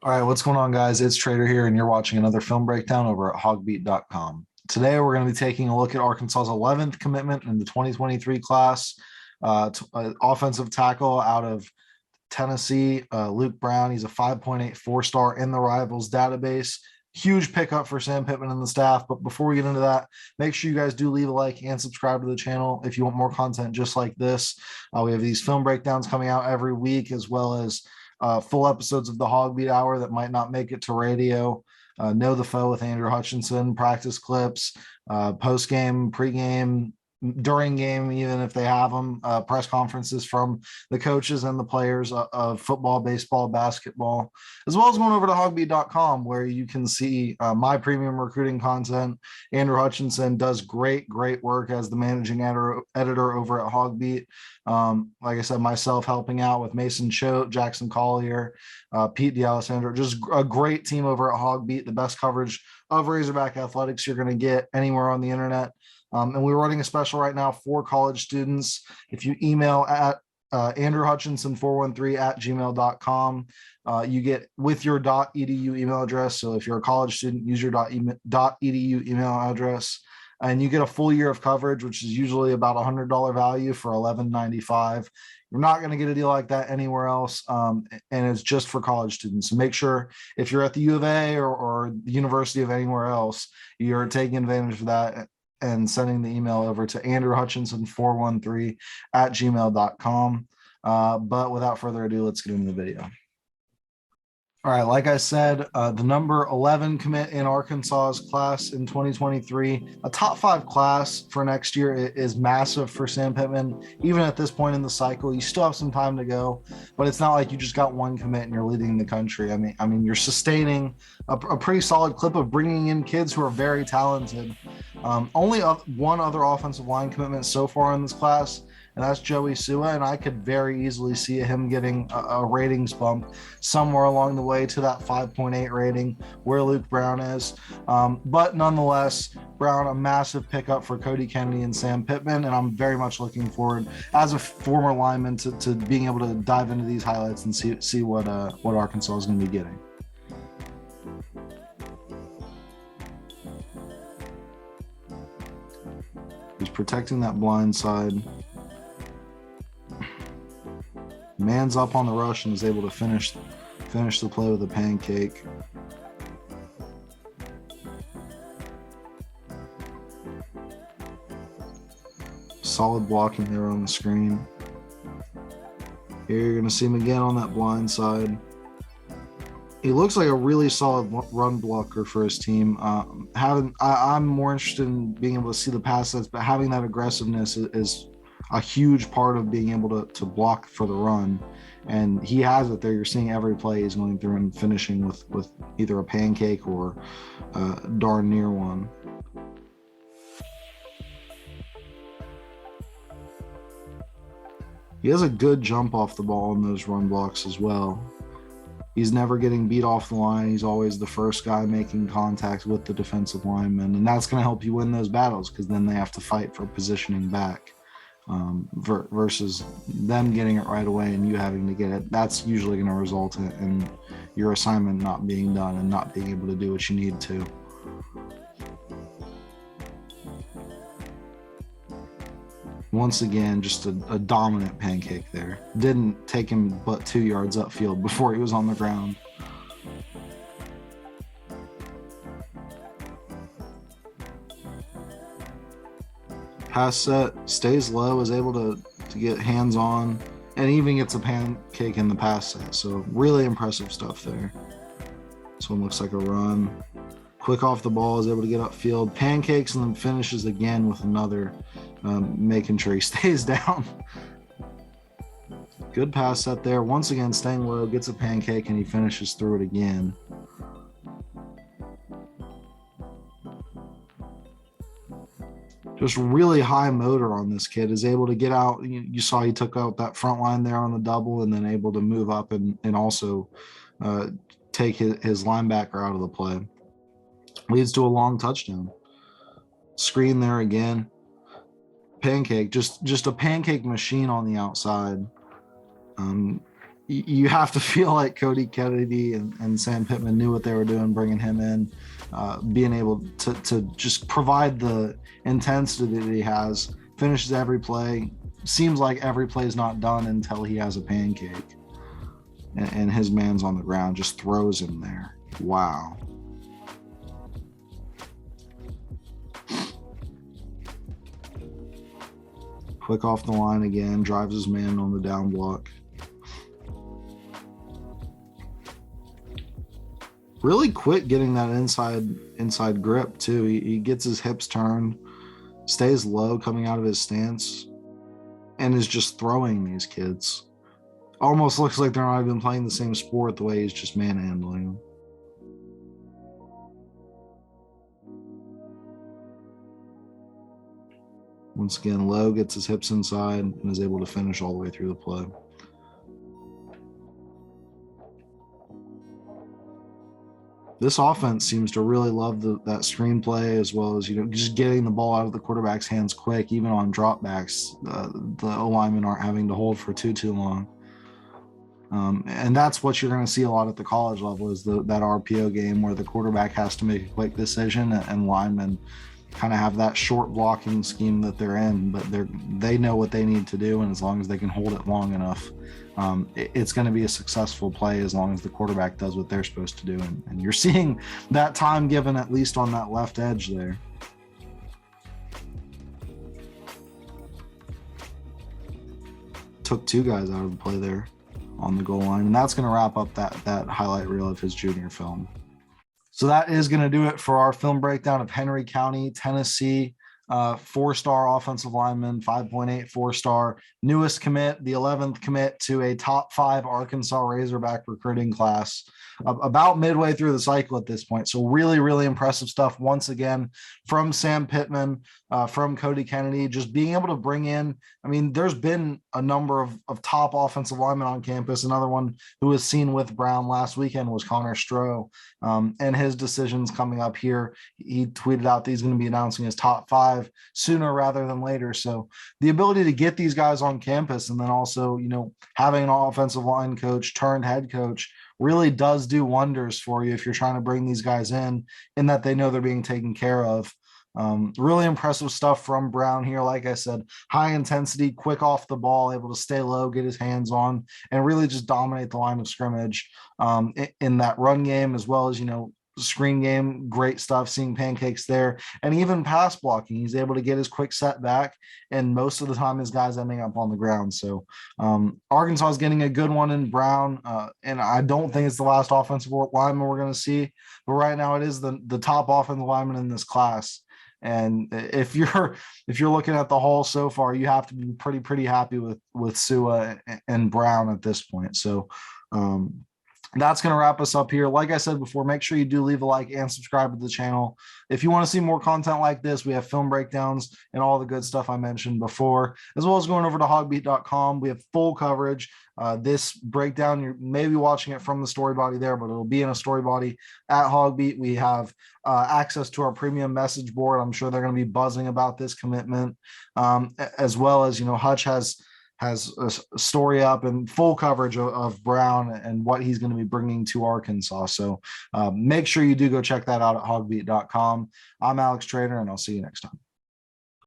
All right, what's going on, guys? It's Trader here, and you're watching another film breakdown over at HawgBeat.com. Today, we're going to be taking a look at Arkansas's 11th commitment in the 2023 class, offensive tackle out of Tennessee, Luke Brown. He's a 5.8 four-star in the Rivals database. Huge pickup for Sam Pittman and the staff. But before we get into that, make sure you guys do leave a like and subscribe to the channel if you want more content just like this. We have these film breakdowns coming out every week, as well as full episodes of the HawgBeat Hour that might not make it to radio. Know the Foe with Andrew Hutchinson, practice clips, post game, pre-game, during game, even if they have them, press conferences from the coaches and the players of football, baseball, basketball, as well as going over to HawgBeat.com, where you can see my premium recruiting content. Andrew Hutchinson does great work as the managing editor over at HawgBeat. Like I said, myself helping out with Mason Choate, Jackson Collier, Pete D'Alessandro, just a great team over at HawgBeat, the best coverage of Razorback athletics you're going to get anywhere on the internet. And we're running a special right now for college students. If you email at Andrew Hutchinson 413 at gmail.com, you get with your .edu email address. So if you're a college student, use your .edu email address, and you get a full year of coverage, which is usually about $100 value for $11.95. You're not going to get a deal like that anywhere else, and it's just for college students. So make sure if you're at the U of A or the University of anywhere else, you're taking advantage of that and sending the email over to Andrew Hutchinson 413 at gmail.com. But without further ado, let's get into the video. All right, like I said, the number 11 commit in Arkansas's class in 2023, a top 5 class for next year is massive for Sam Pittman. Even at this point in the cycle, you still have some time to go, but it's not like you just got one commit and you're leading the country. I mean, you're sustaining a pretty solid clip of bringing in kids who are very talented. Only one other offensive line commitment so far in this class, and that's Joey Sua, and I could very easily see him getting a ratings bump somewhere along the way to that 5.8 rating where Luke Brown is. But nonetheless, Brown, a massive pickup for Cody Kennedy and Sam Pittman, and I'm very much looking forward, as a former lineman, to being able to dive into these highlights and see what Arkansas is going to be getting. He's protecting that blind side. Man's up on the rush and is able to finish the play with a pancake. Solid blocking there on the screen. Here you're going to see him again on that blind side. He looks like a really solid run blocker for his team. I'm more interested in being able to see the pass sets, but having that aggressiveness is a huge part of being able to block for the run, and he has it there. You're seeing every play he's going through and finishing with either a pancake or darn near one. He has a good jump off the ball in those run blocks as well. He's never getting beat off the line. He's always the first guy making contact with the defensive lineman, and that's going to help you win those battles, because then they have to fight for positioning back. Versus them getting it right away and you having to get it. That's usually going to result in your assignment not being done and not being able to do what you need to. Once again, just a dominant pancake there. Didn't take him but 2 yards upfield before he was on the ground. Pass set, stays low, is able to get hands on, and even gets a pancake in the pass set. So really impressive stuff there. This one looks like a run. Quick off the ball, is able to get upfield, pancakes, and then finishes again with another, making sure he stays down. Good pass set there. Once again, staying low, gets a pancake, and he finishes through it again. Just really high motor on this kid, is able to get out. You saw he took out that front line there on the double, and then able to move up and also take his linebacker out of the play. Leads to a long touchdown. Screen there again. Pancake, just a pancake machine on the outside. You have to feel like Cody Kennedy and Sam Pittman knew what they were doing, bringing him in, being able to just provide the intensity that he has, finishes every play. Seems like every play is not done until he has a pancake, and his man's on the ground, just throws him there. Wow. Quick off the line again, drives his man on the down block. Really quick getting that inside grip too. He gets his hips turned, stays low coming out of his stance, and is just throwing these kids. Almost looks like they're not even playing the same sport the way he's just manhandling them. Once again, low, gets his hips inside and is able to finish all the way through the play. This offense seems to really love that screenplay, as well as, just getting the ball out of the quarterback's hands quick, even on dropbacks. The O-linemen aren't having to hold for too long. And that's what you're going to see a lot at the college level, is that RPO game where the quarterback has to make a quick decision and linemen kind of have that short blocking scheme that they're in, but they know what they need to do, and as long as they can hold it long enough, it's going to be a successful play as long as the quarterback does what they're supposed to do. And you're seeing that time given, at least on that left edge there. Took two guys out of the play there on the goal line, and that's going to wrap up that highlight reel of his junior film. So that is going to do it for our film breakdown of Henry County, Tennessee. 4-star offensive lineman, 5.8 4-star, newest commit, the 11th commit to a top 5 Arkansas Razorback recruiting class, about midway through the cycle at this point. So really, really impressive stuff once again from Sam Pittman, from Cody Kennedy, just being able to bring in, there's been a number of top offensive linemen on campus. Another one who was seen with Brown last weekend was Connor Stroh, and his decisions coming up here. He tweeted out that he's going to be announcing his top 5 sooner rather than later. So the ability to get these guys on campus, and then also, having an offensive line coach turned head coach, really does do wonders for you if you're trying to bring these guys in that they know they're being taken care of. Really impressive stuff from Brown here. Like I said, high intensity, quick off the ball, able to stay low, get his hands on, and really just dominate the line of scrimmage in that run game, as well as, screen game. Great stuff, seeing pancakes there, and even pass blocking. He's able to get his quick set back, and most of the time his guys ending up on the ground. So Arkansas is getting a good one in Brown, and I don't think it's the last offensive lineman we're going to see, but right now it is the top offensive lineman in this class. And if you're looking at the haul so far, you have to be pretty happy with Sua and Brown at this point. So that's going to wrap us up here. Like I said before, make sure you do leave a like and subscribe to the channel. If you want to see more content like this, we have film breakdowns and all the good stuff I mentioned before, as well as going over to HawgBeat.com. We have full coverage. This breakdown, you're maybe watching it from the story body there, but it'll be in a story body at HawgBeat. We have access to our premium message board. I'm sure they're going to be buzzing about this commitment, as well as, Hutch has a story up and full coverage of Brown and what he's going to be bringing to Arkansas. So make sure you do go check that out at HawgBeat.com. I'm Alex Trader, and I'll see you next time.